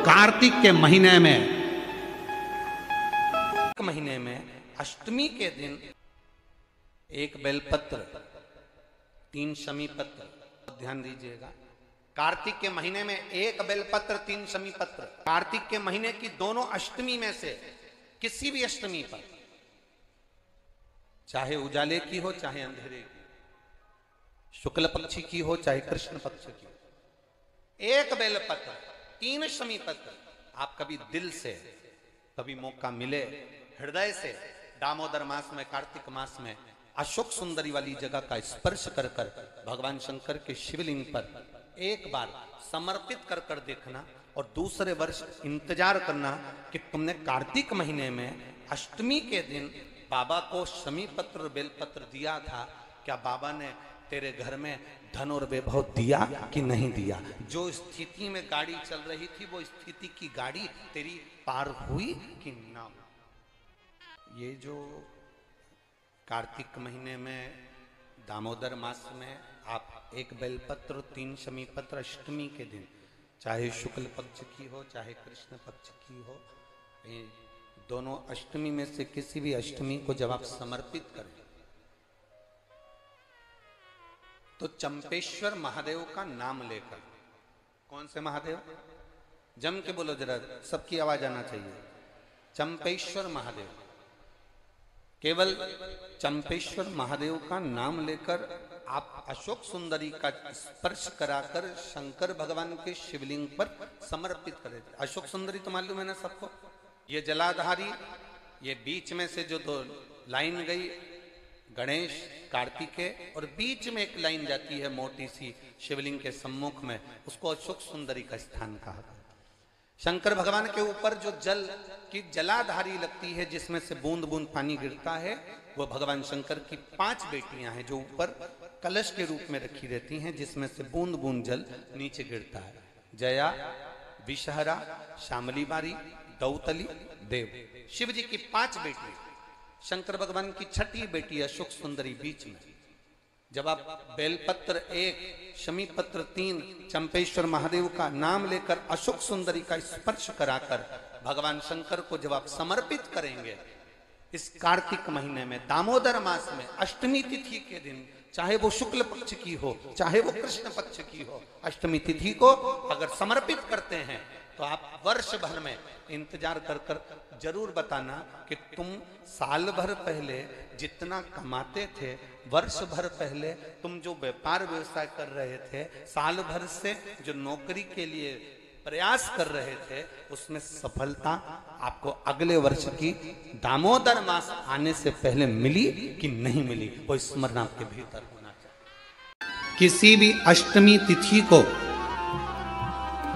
कार्तिक के महीने में अष्टमी के दिन एक बेलपत्र, 3 शमी पत्र, ध्यान दीजिएगा। कार्तिक के महीने में एक बेलपत्र, 3 शमी पत्र। कार्तिक के महीने की दोनों अष्टमी में से किसी भी अष्टमी पर, चाहे उजाले की हो चाहे अंधेरे की, शुक्ल पक्षी की हो चाहे कृष्ण पक्ष की, एक बेलपत्र, 3 शमी पत्र। आप कभी दिल से, कभी मौका मिले हृदय से, दामोदर मास में, कार्तिक मास में अशोक सुंदरी वाली जगह का स्पर्श कर कर भगवान शंकर के शिवलिंग पर एक बार समर्पित कर कर देखना, और दूसरे वर्ष इंतजार करना कि तुमने कार्तिक महीने में अष्टमी के दिन बाबा को शमी पत्र बेलपत्र दिया था, क्या बाबा ने तेरे घर में धन और वैभव दिया कि नहीं दिया। जो स्थिति में गाड़ी चल रही थी वो स्थिति की गाड़ी तेरी पार हुई कि ना। ये जो कार्तिक महीने में दामोदर मास में आप एक बेलपत्र, 3 शमी पत्र अष्टमी के दिन, चाहे शुक्ल पक्ष की हो चाहे कृष्ण पक्ष की हो, ये दोनों अष्टमी में से किसी भी अष्टमी को जब आप समर्पित करें तो चंपेश्वर महादेव का नाम लेकर, कौन से महादेव, जम के बोलो जरा, सबकी आवाज आना चाहिए। चंपेश्वर महादेव, केवल चंपेश्वर महादेव का नाम लेकर आप अशोक सुंदरी का स्पर्श कराकर शंकर भगवान के शिवलिंग पर समर्पित करें। अशोक सुंदरी तो मालूम है ना सबको, ये जलाधारी, ये बीच में से जो 2 लाइन गई गणेश कार्तिकेय, और बीच में एक लाइन जाती है मोटी सी शिवलिंग के सम्मुख में, उसको अशोक सुंदरी का स्थान कहा। शंकर भगवान के ऊपर जो जल की जलाधारी लगती है, जिसमें से बूंद बूंद पानी गिरता है, वो भगवान शंकर की 5 बेटियां हैं जो ऊपर कलश के रूप में रखी रहती हैं, जिसमें से बूंद बूंद जल नीचे गिरता है। जया, विषहरा, शामली बारी, दौतली, देव, शिव जी की 5 बेटी, शंकर भगवान की 6ठी बेटी अशोक सुंदरी बीच में। जब आप बेलपत्र 1, शमी पत्र 3, चंपेश्वर महादेव का नाम लेकर अशोक सुंदरी का स्पर्श कराकर भगवान शंकर को जब आप समर्पित करेंगे इस कार्तिक महीने में, दामोदर मास में, अष्टमी तिथि के दिन, चाहे वो शुक्ल पक्ष की हो चाहे वो कृष्ण पक्ष की हो, अष्टमी तिथि को अगर समर्पित करते हैं तो आप वर्ष भर में इंतजार कर कर जरूर बताना कि तुम साल भर पहले जितना कमाते थे, वर्ष भर पहले तुम जो व्यापार व्यवसाय कर रहे थे, साल भर से जो नौकरी के लिए प्रयास कर रहे थे, उसमें सफलता आपको अगले वर्ष की दामोदर मास आने से पहले मिली कि नहीं मिली, वो स्मरण आपके भीतर होना चाहिए। किसी भी अष्टमी तिथि को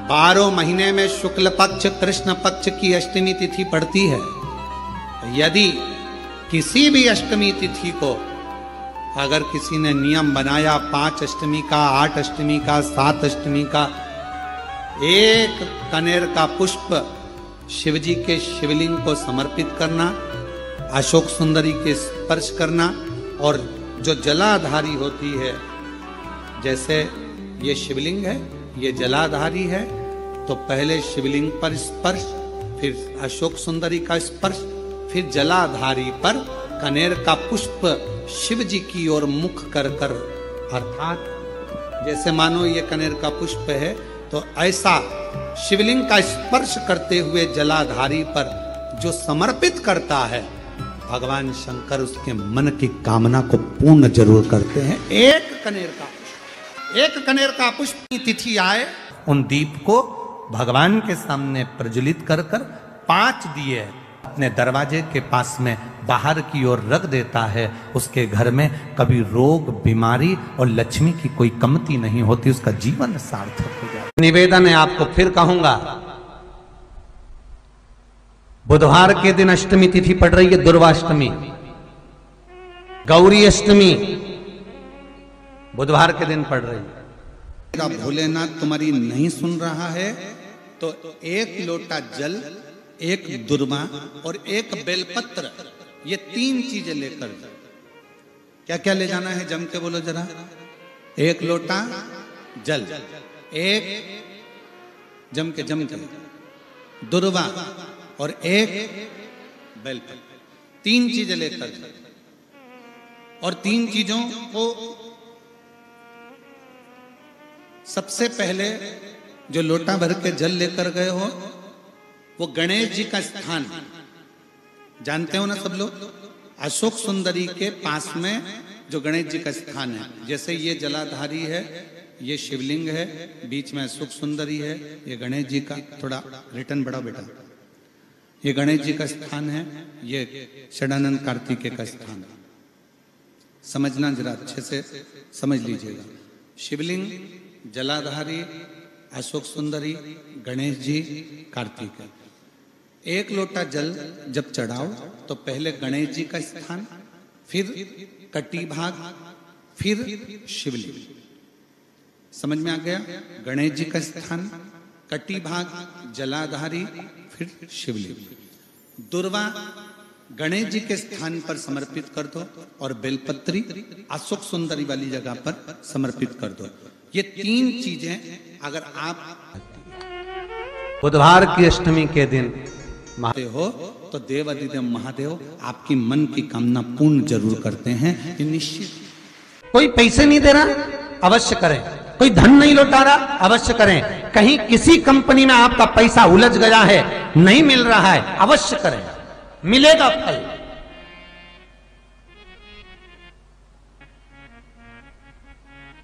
12 महीने में शुक्ल पक्ष कृष्ण पक्ष की अष्टमी तिथि पड़ती है। यदि किसी भी अष्टमी तिथि को अगर किसी ने नियम बनाया 5 अष्टमी का, 8 अष्टमी का, 7 अष्टमी का, एक कनेर का पुष्प शिवजी के शिवलिंग को समर्पित करना, अशोक सुंदरी के स्पर्श करना, और जो जलाधारी होती है, जैसे ये शिवलिंग है, ये जलाधारी है, तो पहले शिवलिंग पर स्पर्श, फिर अशोक सुंदरी का स्पर्श, फिर जलाधारी पर कनेर का पुष्प शिव जी की ओर मुख कर कर, अर्थात जैसे मानो ये कनेर का पुष्प है, तो ऐसा शिवलिंग का स्पर्श करते हुए जलाधारी पर जो समर्पित करता है, भगवान शंकर उसके मन की कामना को पूर्ण जरूर करते हैं। एक कनेर का पुष्प की तिथि आए, उन दीप को भगवान के सामने प्रज्वलित कर कर 5 दिए अपने दरवाजे के पास में बाहर की ओर रख देता है। उसके घर में कभी रोग, बीमारी और लक्ष्मी की कोई कमती नहीं होती, उसका जीवन सार्थक हो जाता। निवेदन है आपको, फिर कहूंगा, बुधवार के दिन अष्टमी तिथि पड़ रही है, दुर्वाष्टमी, गौरी अष्टमी बुधवार के दिन पड़ रही है। भोलेनाथ तुम्हारी नहीं सुन रहा है तो 1 लोटा जल, 1 दुर्वा और 1 बेलपत्र, ये 3 चीजें लेकर, क्या क्या ले जाना है, जम के बोलो जरा। 1 लोटा जल, 1 जम के दुर्वा और एक बेलपत्र, 3 चीजें लेकर जाओ। और 3 चीजों को सबसे पहले जो लोटा भर के जल लेकर गए हो वो गणेश जी का स्थान जानते हो ना सब लोग, अशोक सुंदरी के पास में जो गणेश जी का स्थान है। जैसे ये जलाधारी है, ये शिवलिंग है, बीच में अशोक सुंदरी है, ये गणेश जी का, थोड़ा रिटर्न बढ़ाओ बेटा, ये गणेश जी का स्थान है, ये षडानंद कार्तिकेय का स्थान है। समझना जरा अच्छे से समझ लीजिएगा। शिवलिंग, जलाधारी, अशोक सुंदरी, गणेश जी, कार्तिकेय। 1 लोटा जल जब चढ़ाओ तो पहले गणेश जी का स्थान, फिर कटी भाग, फिर शिवलिंग। समझ में आ गया? गणेश जी का स्थान, कटी भाग, जलाधारी, फिर शिवलिंग। दुर्वा गणेश जी के स्थान पर समर्पित कर दो और बेलपत्री अशोक सुंदरी वाली जगह पर समर्पित कर दो। ये 3 चीजें अगर आप बुधवार की अष्टमी के दिन हो तो देवाधिदेव महादेव आपकी मन की कामना पूर्ण जरूर करते हैं, ये निश्चित। कोई पैसे नहीं दे रहा, अवश्य करें। कोई धन नहीं लौटा रहा, अवश्य करें। कहीं किसी कंपनी में आपका पैसा उलझ गया है, नहीं मिल रहा है, अवश्य करें, मिलेगा फल।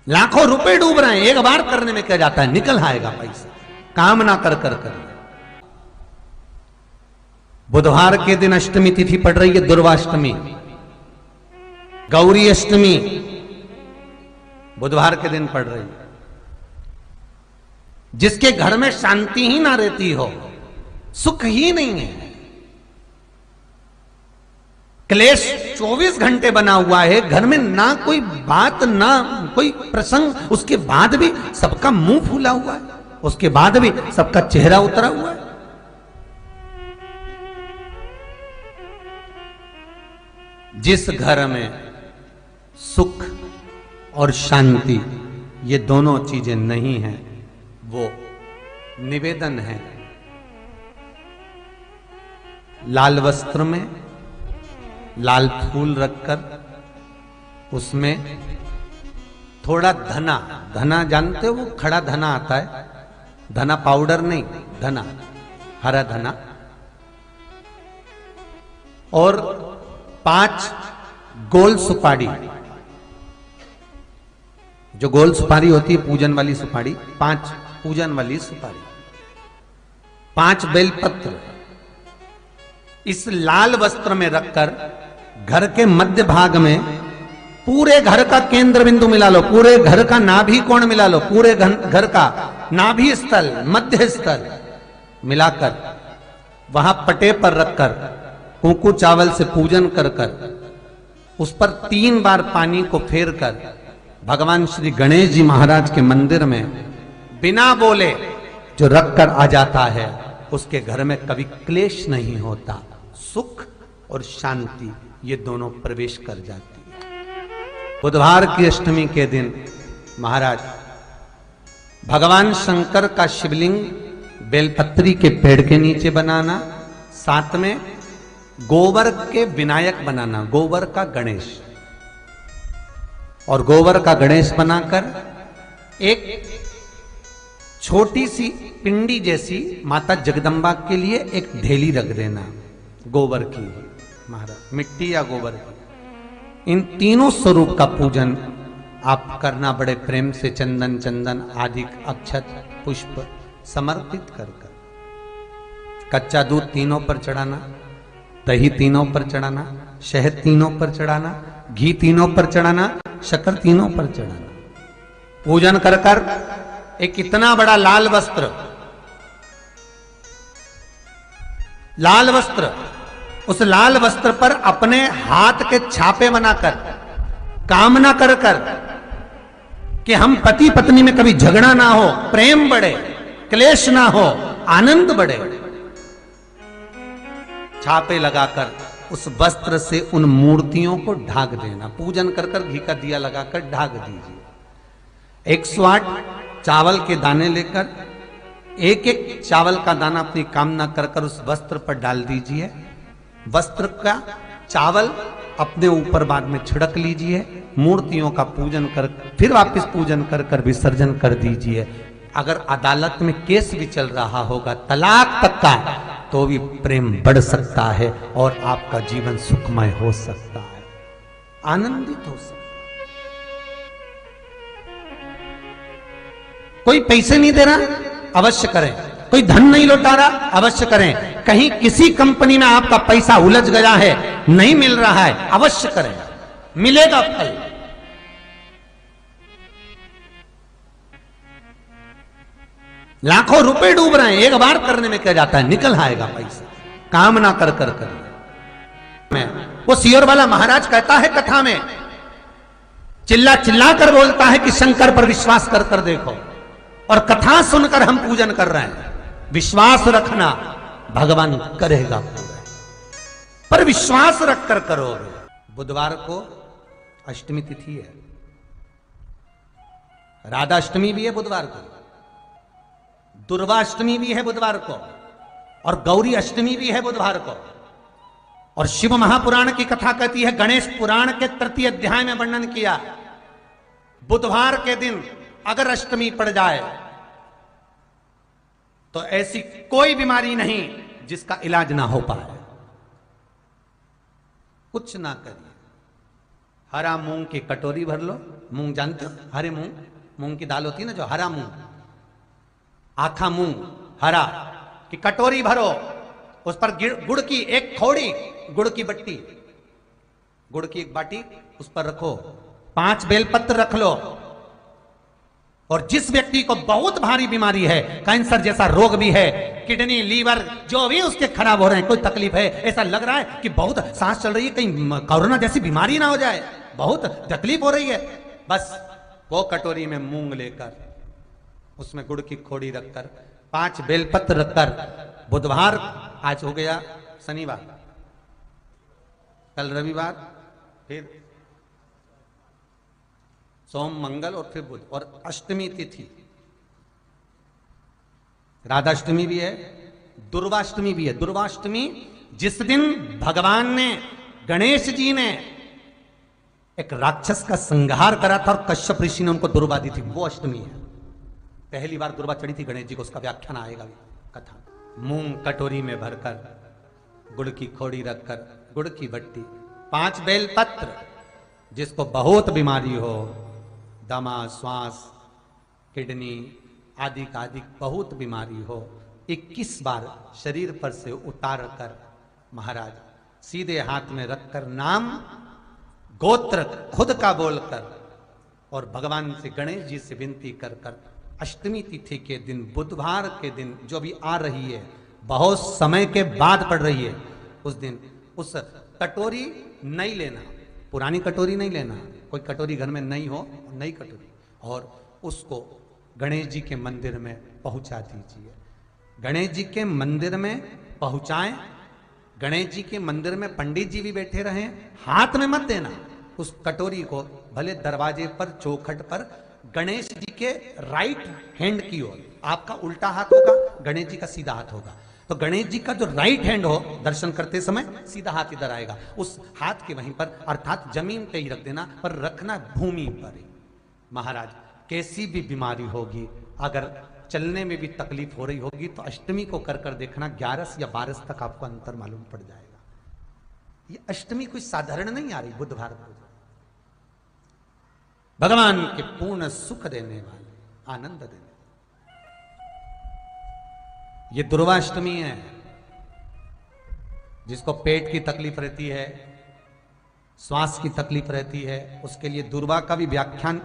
लाखों रुपए डूब रहे हैं, एक बार करने में क्या जाता है, निकल आएगा पैसा। काम ना कर कर कर। बुधवार के दिन अष्टमी तिथि पड़ रही है, दुर्वाष्टमी, गौरी अष्टमी बुधवार के दिन पड़ रही है। जिसके घर में शांति ही ना रहती हो, सुख ही नहीं है, क्लेश 24 घंटे बना हुआ है घर में, ना कोई बात ना कोई प्रसंग, उसके बाद भी सबका मुंह फूला हुआ है, उसके बाद भी सबका चेहरा उतरा हुआ है। जिस घर में सुख और शांति ये दोनों चीजें नहीं हैं, वो निवेदन है लाल वस्त्र में लाल फूल रखकर उसमें थोड़ा धना, धना जानते हो, वो खड़ा धना आता है, धना पाउडर नहीं, धना, हरा धना, और 5 गोल सुपारी, जो गोल सुपारी होती है पूजन वाली सुपारी, 5 पूजन वाली सुपारी, 5 बेलपत्र इस लाल वस्त्र में रखकर घर के मध्य भाग में पूरे घर का केंद्र बिंदु मिला लो, पूरे घर का नाभि कोण मिला लो, पूरे घर का नाभि स्थल, मध्य स्थल मिलाकर वहां पटे पर रखकर कुंकू चावल से पूजन कर कर उस पर 3 बार पानी को फेर कर भगवान श्री गणेश जी महाराज के मंदिर में बिना बोले जो रख कर आ जाता है, उसके घर में कभी क्लेश नहीं होता, सुख और शांति ये दोनों प्रवेश कर जाती है। बुधवार की अष्टमी के दिन महाराज भगवान शंकर का शिवलिंग बेलपत्री के पेड़ के नीचे बनाना, साथ में गोबर के विनायक बनाना, गोबर का गणेश, और गोबर का गणेश बनाकर एक छोटी सी पिंडी जैसी माता जगदम्बा के लिए एक ढेली रख देना गोबर की, महाराज मिट्टी या गोबर की। इन तीनों स्वरूप का पूजन आप करना बड़े प्रेम से, चंदन चंदन आदि अक्षत पुष्प समर्पित कर कर, कच्चा दूध तीनों पर चढ़ाना, दही तीनों पर चढ़ाना, शहद तीनों पर चढ़ाना, घी तीनों पर चढ़ाना, शक्कर तीनों पर चढ़ाना, पूजन कर कर एक इतना बड़ा लाल वस्त्र, लाल वस्त्र, उस लाल वस्त्र पर अपने हाथ के छापे बनाकर कामना कर कर कि हम पति पत्नी में कभी झगड़ा ना हो, प्रेम बढ़े, क्लेश ना हो, आनंद बढ़े, छापे लगाकर उस वस्त्र से उन मूर्तियों को ढाक देना, पूजन कर कर घी का दिया लगाकर ढाक दीजिए। 108 चावल के दाने लेकर एक एक चावल का दाना अपनी कामना कर कर उस वस्त्र पर डाल दीजिए। वस्त्र का चावल अपने ऊपर बाद में छिड़क लीजिए। मूर्तियों का पूजन कर फिर वापस पूजन कर कर विसर्जन कर दीजिए। अगर अदालत में केस भी चल रहा होगा तलाक तक का, तो भी प्रेम बढ़ सकता है और आपका जीवन सुखमय हो सकता है, आनंदित हो सकता है। कोई पैसे नहीं दे रहा, अवश्य करें। कोई धन नहीं लौटा रहा, अवश्य करें। कहीं किसी कंपनी में आपका पैसा उलझ गया है, नहीं मिल रहा है, अवश्य करें, मिलेगा फल। लाखों रुपए डूब रहे हैं, एक बार करने में क्या जाता है, निकल आएगा पैसा। काम ना कर कर कर मैं वो सियोर वाला महाराज कहता है कथा में, चिल्ला चिल्ला कर बोलता है कि शंकर पर विश्वास कर कर देखो, और कथा सुनकर हम पूजन कर रहे हैं। विश्वास रखना, भगवान करेगा पूरा, पर विश्वास रखकर करो। बुधवार को अष्टमी तिथि है, राधा अष्टमी भी है बुधवार को, दुर्गा अष्टमी भी है बुधवार को, और गौरी अष्टमी भी है बुधवार को। और शिव महापुराण की कथा कहती है, गणेश पुराण के तृतीय अध्याय में वर्णन किया, बुधवार के दिन अगर अष्टमी पड़ जाए तो ऐसी कोई बीमारी नहीं जिसका इलाज ना हो पाए। कुछ ना करिए, हरा मूंग की कटोरी भर लो। मूंग जानते हो, हरे मूंग, मूंग की दाल होती है ना जो, हरा मूंग, आखा मूंग हरा की कटोरी भरो, उस पर गुड़ की एक खोड़ी, गुड़ की बट्टी, गुड़ की एक बाटी उस पर रखो, 5 बेलपत्र रख लो। और जिस व्यक्ति को बहुत भारी बीमारी है, कैंसर जैसा रोग भी है, किडनी लीवर जो भी उसके खराब हो रहे हैं, कोई तकलीफ है, ऐसा लग रहा है कि बहुत सांस चल रही है, कहीं कोरोना जैसी बीमारी ना हो जाए, बहुत तकलीफ हो रही है, बस वो कटोरी में मूंग लेकर उसमें गुड़ की खोड़ी रखकर 5 बेलपत्र रखकर, बुधवार आज हो गया शनिवार, कल रविवार, फिर सोम मंगल और फिर बुध, और अष्टमी तिथि, राधाष्टमी भी है, दुर्वाष्टमी भी है। दुर्वाष्टमी जिस दिन भगवान ने, गणेश जी ने एक राक्षस का संहार करा था और कश्यप ऋषि ने उनको दुर्वा दी थी, वो अष्टमी है। पहली बार दुर्वा चढ़ी थी गणेश जी को, उसका व्याख्यान आएगा कथा। मूंग कटोरी में भरकर, गुड़ की खोड़ी रखकर, गुड़ की बट्टी, 5 बेलपत्र, जिसको बहुत बीमारी हो, दमा, श्वास, किडनी आदि का आदि बहुत बीमारी हो, 21 बार शरीर पर से उतार कर महाराज सीधे हाथ में रखकर नाम गोत्र खुद का बोलकर और भगवान से, गणेश जी से विनती कर कर अष्टमी तिथि के दिन, बुधवार के दिन जो भी आ रही है, बहुत समय के बाद पड़ रही है, उस दिन उस कटोरी नहीं लेना, पुरानी कटोरी नहीं लेना, कोई कटोरी घर में नहीं हो, नई कटोरी, और उसको गणेश जी के मंदिर में पहुंचा दीजिए। गणेश जी के मंदिर में पहुंचाएं, गणेश जी के मंदिर में पंडित जी भी बैठे रहें, हाथ में मत देना उस कटोरी को, भले दरवाजे पर, चौखट पर, गणेश जी के राइट हैंड की ओर, आपका उल्टा हाथ होगा, गणेश जी का सीधा हाथ होगा, तो गणेश जी का जो राइट हैंड हो, दर्शन करते समय सीधा हाथ इधर आएगा, उस हाथ के वहीं पर, अर्थात जमीन पे ही रख देना, पर रखना भूमि पर ही। महाराज कैसी भी बीमारी होगी, अगर चलने में भी तकलीफ हो रही होगी, तो अष्टमी को कर कर देखना, 11 या 12 तक आपको अंतर मालूम पड़ जाएगा। ये अष्टमी कोई साधारण नहीं आ रही, बुधवार को भगवान के पूर्ण सुख देने वाले, आनंद देने, ये दुर्वाष्टमी है। जिसको पेट की तकलीफ रहती है, श्वास की तकलीफ रहती है, उसके लिए दुर्वा का भी व्याख्यान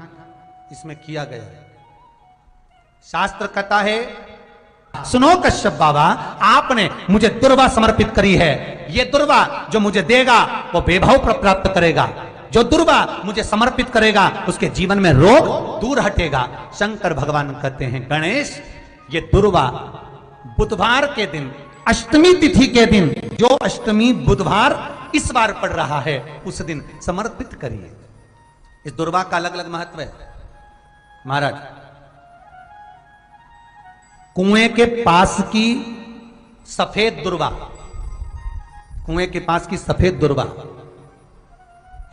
इसमें किया गया है। शास्त्र कहता है, सुनो कश्यप बाबा, आपने मुझे दुर्वा समर्पित करी है, ये दुर्वा जो मुझे देगा वो वैभव प्राप्त करेगा, जो दुर्वा मुझे समर्पित करेगा उसके जीवन में रोग दूर हटेगा। शंकर भगवान कहते हैं, गणेश ये दुर्वा बुधवार के दिन, अष्टमी तिथि के दिन, जो अष्टमी बुधवार इस बार पड़ रहा है, उस दिन समर्पित करिए। इस दुर्वा का अलग अलग महत्व है महाराज। कुएं के पास की सफेद दुर्वा, कुएं के पास की सफेद दुर्वा,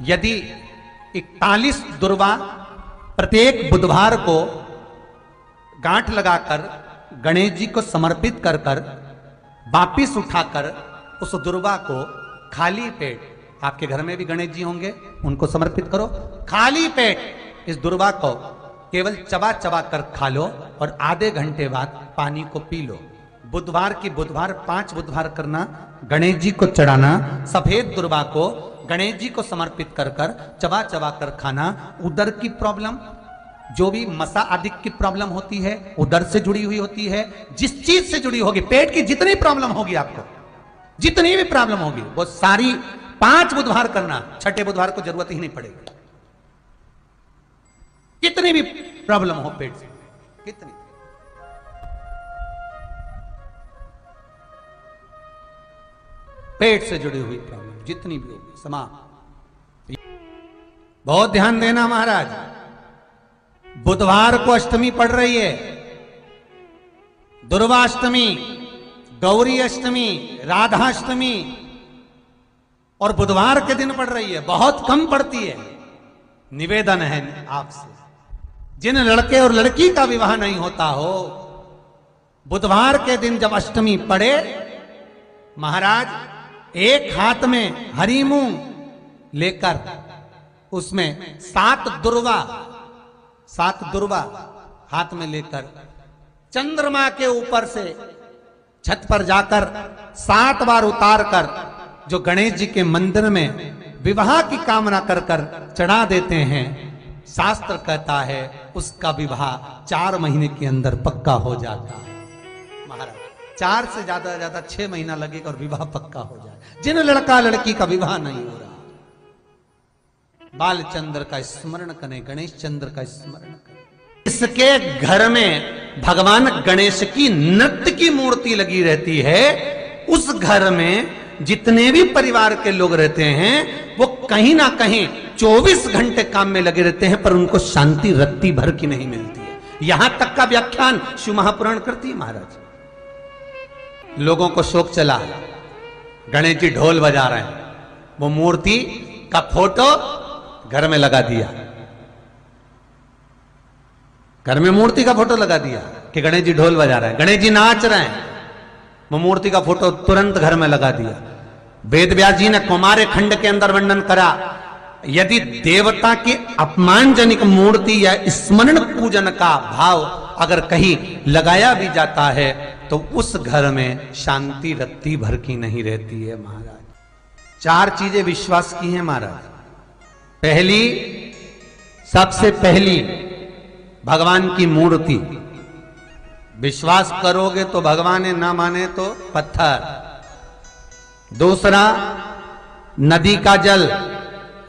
यदि 41 दुर्वा प्रत्येक बुधवार को गांठ लगाकर गणेश जी को समर्पित कर कर वापिस उठाकर उस दुर्वा को खाली पेट, आपके घर में भी गणेश जी होंगे, उनको समर्पित करो, खाली पेट इस दुर्वा को केवल चबा चबा कर खा लो और आधे घंटे बाद पानी को पी लो। बुधवार की बुधवार 5 बुधवार करना, गणेश जी को चढ़ाना, सफेद दुर्वा को गणेश जी को समर्पित कर कर चबा चबा कर खाना। उदर की प्रॉब्लम, जो भी मसा आदि की प्रॉब्लम होती है उदर से जुड़ी हुई होती है, जिस चीज से जुड़ी होगी, पेट की जितनी प्रॉब्लम होगी, आपको जितनी भी प्रॉब्लम होगी वो सारी 5 बुधवार करना, 6ठे बुधवार को जरूरत ही नहीं पड़ेगी। कितनी भी प्रॉब्लम हो पेट से, कितनी, पेट से जुड़ी हुई प्रॉब्लम जितनी भी होगी समाप्त। बहुत ध्यान देना महाराज, बुधवार को अष्टमी पड़ रही है, दुर्वाष्टमी, गौरी अष्टमी, राधाष्टमी, और बुधवार के दिन पड़ रही है, बहुत कम पड़ती है। निवेदन है आपसे, जिन लड़के और लड़की का विवाह नहीं होता हो, बुधवार के दिन जब अष्टमी पड़े, महाराज एक हाथ में हरी मूंग लेकर उसमें 7 दुर्वा हाथ में लेकर चंद्रमा के ऊपर से छत पर जाकर 7 बार उतार कर जो गणेश जी के मंदिर में विवाह की कामना कर कर चढ़ा देते हैं, शास्त्र कहता है उसका विवाह 4 महीने के अंदर पक्का हो जाता है। महाराज 4 से ज्यादा 6 महीना लगेगा और विवाह पक्का हो जाए। जिन लड़का लड़की का विवाह नहीं हो रहा, बालचंद्र का स्मरण करें, गणेश चंद्र का स्मरण करें। इसके घर में भगवान गणेश की नृत्य की मूर्ति लगी रहती है। उस घर में जितने भी परिवार के लोग रहते हैं वो कहीं ना कहीं 24 घंटे काम में लगे रहते हैं, पर उनको शांति रत्ती भर की नहीं मिलती है। यहां तक का व्याख्यान शिव महापुराण करती है महाराज। लोगों को शोक चला, गणेश जी ढोल बजा रहे हैं, वो मूर्ति का फोटो घर में लगा दिया, घर में मूर्ति का फोटो लगा दिया कि गणेश जी ढोल बजा रहे हैं, गणेश जी नाच रहे हैं, वो मूर्ति का फोटो तुरंत घर में लगा दिया। वेद व्यास जी ने कुमार खंड के अंदर वर्णन करा, यदि देवता की अपमानजनक मूर्ति या स्मरण पूजन का भाव अगर कहीं लगाया भी जाता है तो उस घर में शांति रत्ती भर की नहीं रहती है महाराज। 4 चीजें विश्वास की हैं महाराज। पहली, सबसे पहली भगवान की मूर्ति, विश्वास करोगे तो भगवान है, ना माने तो पत्थर। दूसरा, नदी का जल,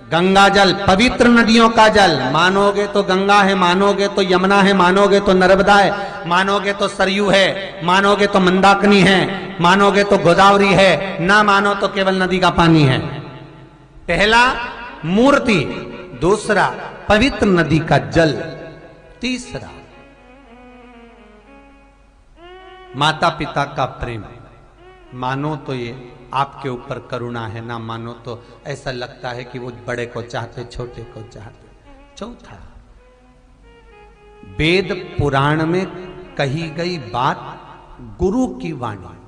गंगा जल, पवित्र नदियों का जल, मानोगे तो गंगा है, मानोगे तो यमुना है, मानोगे तो नर्मदा है, मानोगे तो सरयू है, मानोगे तो मंदाकिनी है, मानोगे तो गोदावरी है, ना मानो तो केवल नदी का पानी है। पहला मूर्ति, दूसरा पवित्र नदी का जल, तीसरा माता पिता का प्रेम। मानो तो ये आपके ऊपर करुणा है, ना मानो तो ऐसा लगता है कि वो बड़े को चाहते, छोटे को चाहते। चौथा, वेद पुराण में कही गई बात गुरु की वाणी।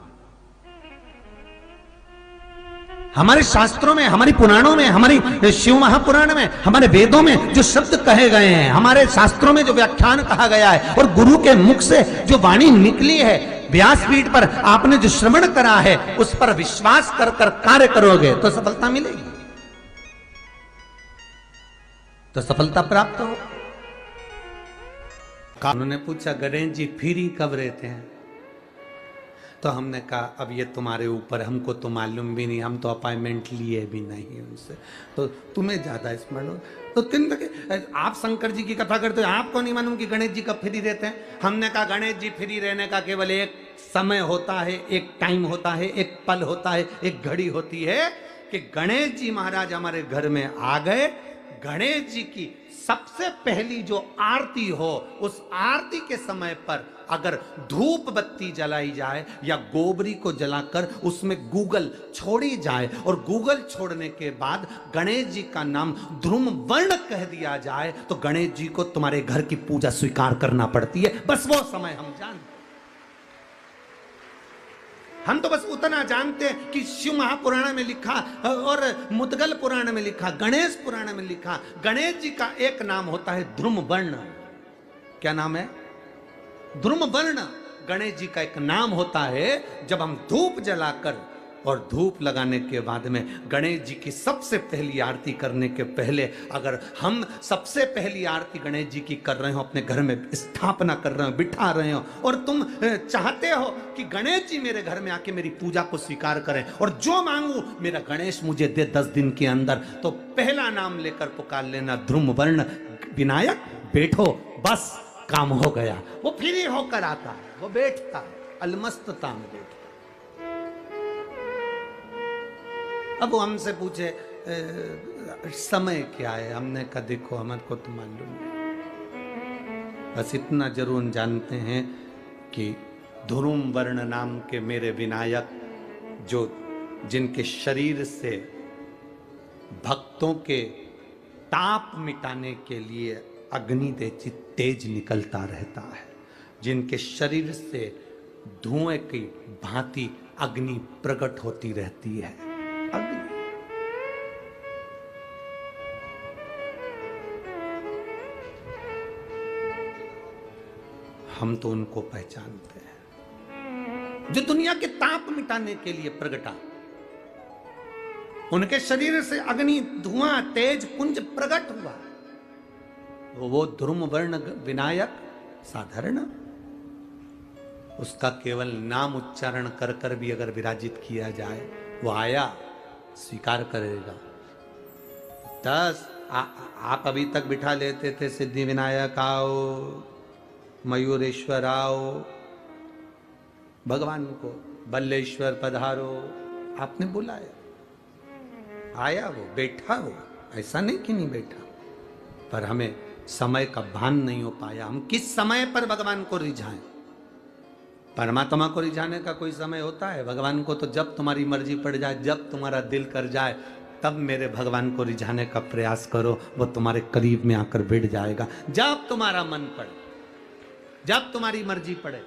हमारे शास्त्रों में, हमारी पुराणों में, हमारी शिव महापुराण में, हमारे वेदों में जो शब्द कहे गए हैं, हमारे शास्त्रों में जो व्याख्यान कहा गया है और गुरु के मुख से जो वाणी निकली है, व्यासपीठ पर आपने जो श्रवण करा है, उस पर विश्वास कर कर कार्य करोगे तो सफलता मिलेगी, तो सफलता प्राप्त हो। उन्होंने पूछा, गणेश जी फ्री कब रहते हैं? तो हमने कहा अब ये तुम्हारे ऊपर, हमको तो मालूम भी नहीं, हम तो अपॉइंटमेंट लिए भी नहीं उनसे, तो तुम्हें ज्यादा स्मरण हो। तो आप शंकर जी की कथा करते हो, आपको नहीं मालूम कि गणेश जी कब फ्री रहते हैं? हमने कहा गणेश जी फ्री रहने का केवल एक समय होता है, एक टाइम होता है, एक पल होता है, एक घड़ी होती है कि गणेश जी महाराज हमारे घर में आ गए, गणेश जी की सबसे पहली जो आरती हो, उस आरती के समय पर अगर धूप बत्ती जलाई जाए या गोबरी को जलाकर उसमें गूगल छोड़ी जाए और गूगल छोड़ने के बाद गणेश जी का नाम ध्रुम वर्ण कह दिया जाए, तो गणेश जी को तुम्हारे घर की पूजा स्वीकार करना पड़ती है। बस वो समय हम जानते, हम तो बस उतना जानते हैं कि शिव महापुराण में लिखा और मुद्गल पुराण में लिखा, गणेश पुराण में लिखा, गणेश जी का एक नाम होता है ध्रुम वर्ण। क्या नाम है? ध्रुम वर्ण गणेश जी का एक नाम होता है। जब हम धूप जलाकर और धूप लगाने के बाद में गणेश जी की सबसे पहली आरती करने के पहले अगर हम सबसे पहली आरती गणेश जी की कर रहे हो, अपने घर में स्थापना कर रहे हो, बिठा रहे हो, और तुम चाहते हो कि गणेश जी मेरे घर में आके मेरी पूजा को स्वीकार करें और जो मांगू मेरा गणेश मुझे दे 10 दिन के अंदर, तो पहला नाम लेकर पुकार लेना ध्रुम वर्ण विनायक, बैठो, बस काम हो गया। वो फ्री होकर आता है, वो बैठता है, अलमस्तता में बैठता। अब वो हमसे पूछे समय क्या है, हमने कहा देखो हमारे को तो मालूम नहीं, बस इतना जरूर जानते हैं कि ध्रुम वर्ण नाम के मेरे विनायक, जो जिनके शरीर से भक्तों के ताप मिटाने के लिए अग्नि तेज निकलता रहता है, जिनके शरीर से धुएं की भांति अग्नि प्रकट होती रहती है। अग्नि हम तो उनको पहचानते हैं जो दुनिया के ताप मिटाने के लिए प्रगटा, उनके शरीर से अग्नि धुआं तेज पुंज प्रकट हुआ। वो ध्रुम वर्ण विनायक साधारण, उसका केवल नाम उच्चारण कर कर भी अगर विराजित किया जाए, वो आया स्वीकार करेगा। 10 आप अभी तक बिठा लेते थे सिद्धि विनायक आओ, मयूरेश्वर आओ, भगवान को बल्लेश्वर पधारो, आपने बुलाया, आया, वो बैठा, वो ऐसा नहीं कि नहीं बैठा, पर हमें समय का भान नहीं हो पाया। हम किस समय पर भगवान को रिझाएं? परमात्मा को रिझाने का कोई समय होता है? भगवान को तो जब तुम्हारी मर्जी पड़ जाए, जब तुम्हारा दिल कर जाए, तब मेरे भगवान को रिझाने का प्रयास करो, वो तुम्हारे करीब में आकर बैठ जाएगा। जब तुम्हारा मन पड़े, जब तुम्हारी मर्जी पड़े।